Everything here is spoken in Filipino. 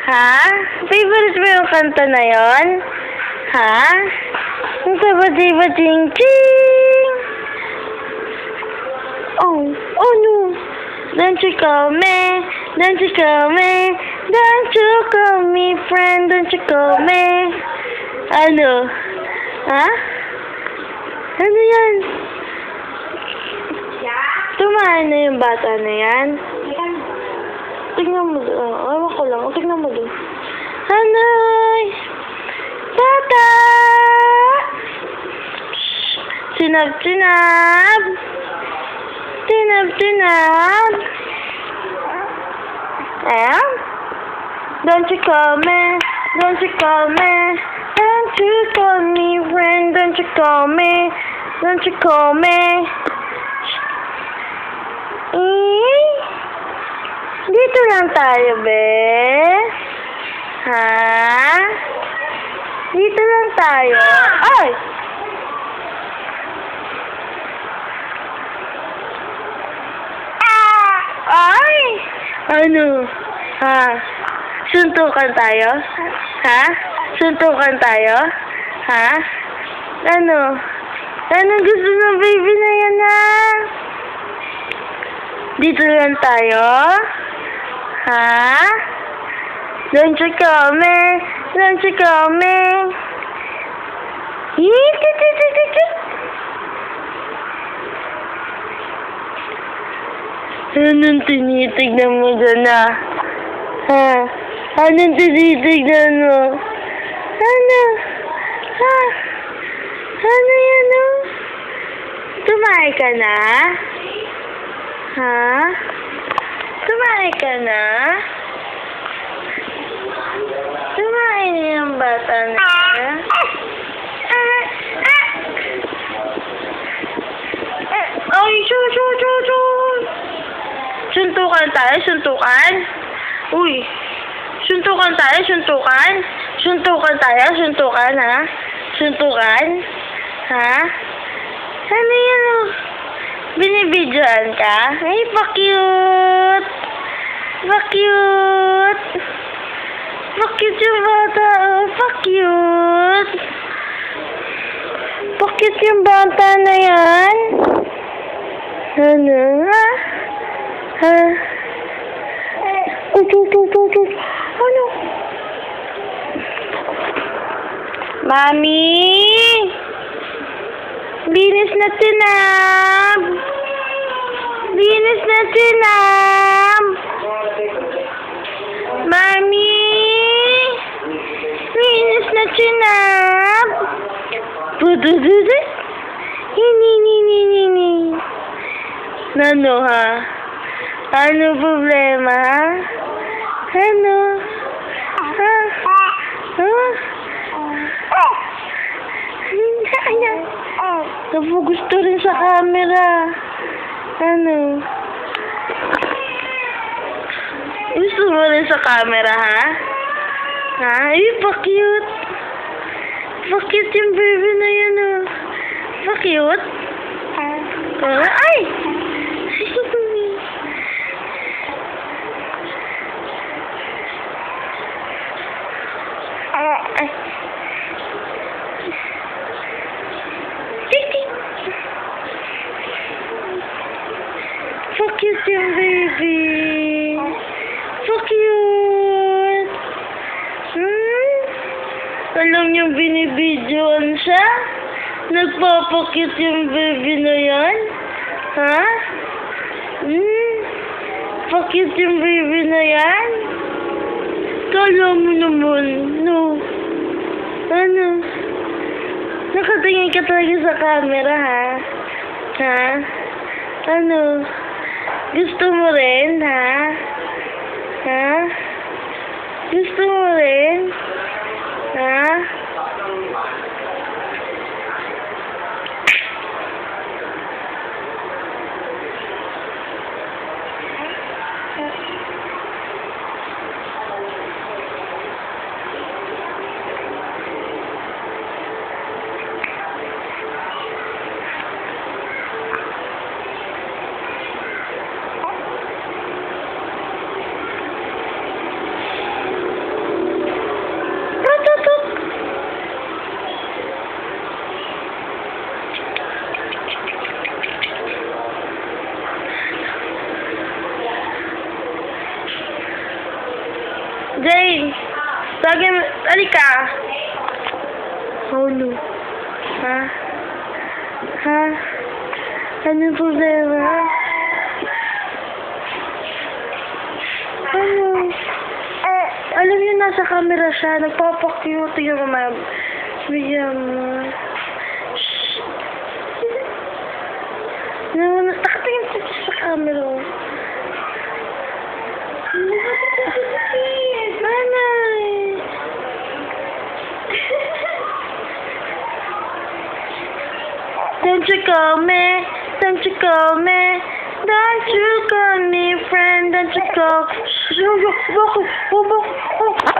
Ha? Favorite mo yung kanta na yon? Ha? Ang sabati-bating-ting! Oh no! Don't you call me, don't you call me, don't you call me friend, don't you call me. Ano? Ha? Ano yan? Tumahan na yung bata na yan. Tignan mo doon. Ewan ko lang. Tignan mo doon. Hanay! Bata! Sinab-sinab! Sinab-sinab! Eh? Don't you call me, don't you call me, don't you call me friend, don't you call me, don't you call me. Dito lang tayo, be. Ha? Dito lang tayo. Ay! Ay! Ano? Ha? Suntukan tayo? Ha? Suntukan tayo? Ha? Ano? Anong gusto ng baby na yan, ha? Dito lang tayo? Ha? Don't you call me? Don't you call me? Anong tinitignan mo dyan, ha? Ha? Anong tinitignan mo? Ano? Ha? Ano yan, o? Tumahay ka na? Ha? Tumahay ka na? Tumahay na yung bata na? Ay, chu. Suntukan tayo, suntukan? Uy, suntukan tayo, suntukan? Suntukan tayo, suntukan, ha? Suntukan? Ha? Ano yan, o? Binibidyoan ka? Ay, pa-cute! Pa-cute! Pa-cute yung bata, oh. Pa-cute! Pa-cute yung bata na yan? Ano? Ha? Ha? Ano? Mami! Binis na tinab! Binis na tinab! Mami! Binis na tinab! Pudududu! Hini. Nano, ha? Ano problema, ha? Ano? Ha? Tapos gusto rin sa camera. Ano? Gusto mo rin sa camera, ha? Ha? Ay, pa-cute. Pa-cute yung baby na yan, oh. Pa-cute? Ay! Ay. So cute yung baby. So cute. Alam niyo binibidyoan siya? Nagpapakute yung baby na yan? Ha? Pakute yung baby na yan? Kala mo naman, no? Ano? Nakatingin ka talaga sa camera, ha? Ha? Ano? Gusto mo rin, ha? Ha? Gusto mo rin? Ha? Jane! Lagi mo... Alika! Oh no. Ha? Ha? Anong problema? Ano? Alam niyo, nasa camera siya. Nagpapakyute yung mamaya. Bigyan mo. Shhh. Nakatingin siya sa camera. Nanay! Don't you call me, don't you call me, don't you call me friend, don't you call... Bakit?